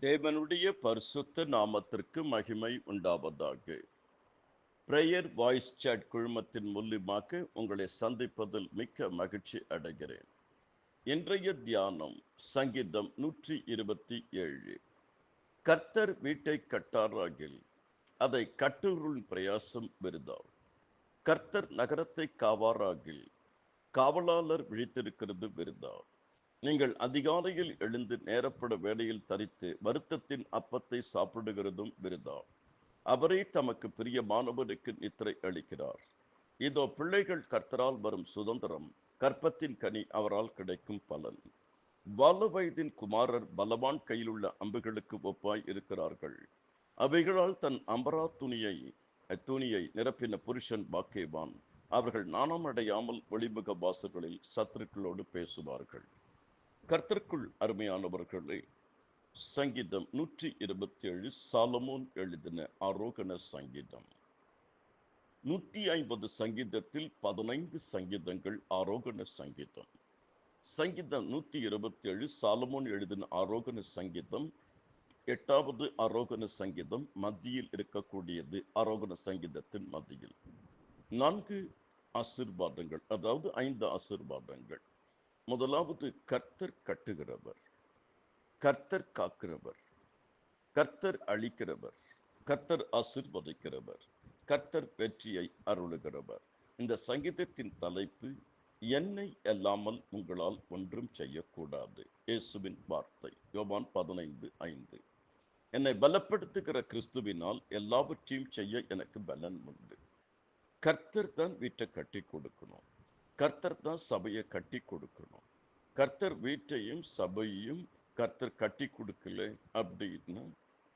தேவனுடைய பரிசுத்த நாமத்திற்கு மகிமை உண்டாவதாக. பிரேயர் வாய்ஸ் சாட் குழுமத்தின் மூலியமாக உங்களை சந்திப்பதில் மிக்க மகிழ்ச்சி அடைகிறேன். இன்றைய தியானம் சங்கீதம் 127. கர்த்தர் வீட்டை கட்டாராகில் அதை கட்டுருள் பிரயாசம் விருதா. கர்த்தர் நகரத்தை காவாராகில் காவலாளர் விழித்திருக்கிறது விருதா. நீங்கள் அதிகாலையில் எழுந்து நேரப்பட வேலையில் தரித்து வருத்தத்தின் அப்பத்தை சாப்பிடுகிறதும் விருதா. அவரே தமக்கு பிரியமானவனுக்கு நித்திரை அளிக்கிறார். இதோ பிள்ளைகள் கர்த்தரால் வரும் சுதந்திரம், கற்பத்தின் கனி அவரால் கிடைக்கும் பலன். வால வயதின் குமாரர் பலவான் கையிலுள்ள அம்புகளுக்கு ஒப்பாய் இருக்கிறார்கள். அவைகளால் தன் அம்பரா துணியை நிரப்பின புருஷன் பாக்கியவான். அவர்கள் நாணமடையாமல் ஒளிமுக வாசல்களில் சத்துருக்களோடு பேசுவார்கள். கர்த்தருக்குள் அருமையானவர்களே, சங்கீதம் 127 சாலமோன் எழுதின ஆரோகண சங்கீதம். 150 சங்கீதத்தில் 15 சங்கீதங்கள் ஆரோகண சங்கீதம். சங்கீதம் 127 சாலமோன் எழுதின ஆரோகண சங்கீதம் 8வது ஆரோகண சங்கீதம். மத்தியில் இருக்கக்கூடியது ஆரோகண சங்கீதத்தின் மத்தியில் 4 ஆசீர்வாதங்கள், அதாவது 5 ஆசீர்வாதங்கள். முதலாவது, கர்த்தர் கட்டுகிறவர், கர்த்தர் காக்கிறவர், கர்த்தர் அழிக்கிறவர், கர்த்தர் ஆசீர்வதிக்கிறவர், கர்த்தர் வெற்றியை அருளுகிறவர். இந்த சங்கீதத்தின் தலைப்பு, என்னை அல்லாமல் உங்களால் ஒன்றும் செய்யக்கூடாது. இயேசுவின் வார்த்தை, யோவான் 15:5. என்னை பலப்படுத்துகிற கிறிஸ்துவினால் எல்லாவற்றையும் செய்ய எனக்கு பலன் உண்டு. கர்த்தர் தான் வீட்டை கட்டி கொடுக்கணும். கர்த்தர் தான் சபையை கட்டி கொடுக்கணும். கர்த்தர் வீட்டையும் சபையையும் கர்த்தர் கட்டி கொடுக்கல அப்படின்னா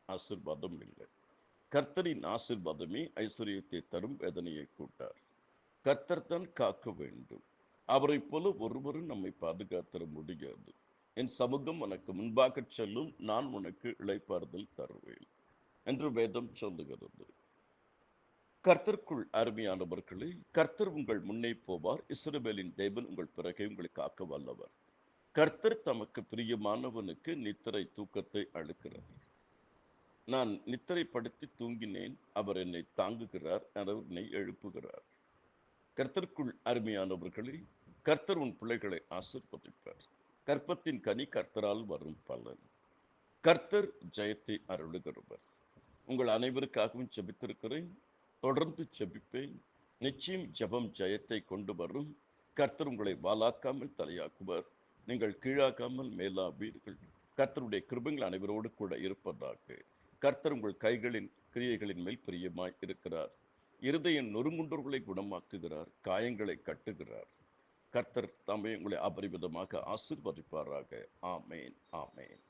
ஆசீர்வாதம் இல்லை. கர்த்தரின் ஆசீர்வாதமே ஐஸ்வர்யத்தை தரும், வேதனையை கூட்டார். கர்த்தர் தான் காக்க வேண்டும். அவரை போல ஒருவரும் நம்மை பாதுகாத்தர முடியாது. என் சமூகம் உனக்கு முன்பாக செல்லும், நான் உனக்கு இளைப்பாறுதல் தருவேன் என்று வேதம் சொல்லுகிறது. கர்த்தருக்குள் அருமையானவர்களே, கர்த்தர் உங்கள் முன்னே போவார். இஸ்ரவேலின் தேவன் உங்கள் பிறகே உங்களை காக்க வல்லவர். கர்த்தர் தமக்கு பிரியமானவனுக்கு நித்திரை தூக்கத்தை அளிக்கிறார். நான் நித்திரைப்படுத்தி தூங்கினேன், அவர் என்னை தாங்குகிறார், அவர் என்னை எழுப்புகிறார். கர்த்தருக்குள் அருமையானவர்களே, கர்த்தர் உன் பிள்ளைகளை ஆசீர்வதிப்பார். கற்பத்தின் கனி கர்த்தரால் வரும் பலன். கர்த்தர் ஜெயத்தை அருளுகிறவர். உங்கள் அனைவருக்காகவும் ஜெபித்திருக்கிறேன், தொடர்ந்து ஜெபிப்பேன். நிச்சயம் ஜெபம் ஜெயத்தை கொண்டு வரும். கர்த்தர் உங்களை வாலாக்காமல் தலையாக்குவார். நீங்கள் கீழாக்காமல் மேலாவீர்கள். கர்த்தருடைய கிருபைகள் அனைவரோடு கூட இருப்பதாக. கர்த்தர் உங்கள் கைகளின் கிரியைகளின் மேல் பிரியமாய் இருக்கிறார். இருதயம் நொறுங்குண்டவர்களை குணமாக்குகிறார், காயங்களை கட்டுகிறார். கர்த்தர் தாமே உங்களை அபரிவிதமாக ஆசீர்வதிப்பாராக. ஆமேன், ஆமேன்.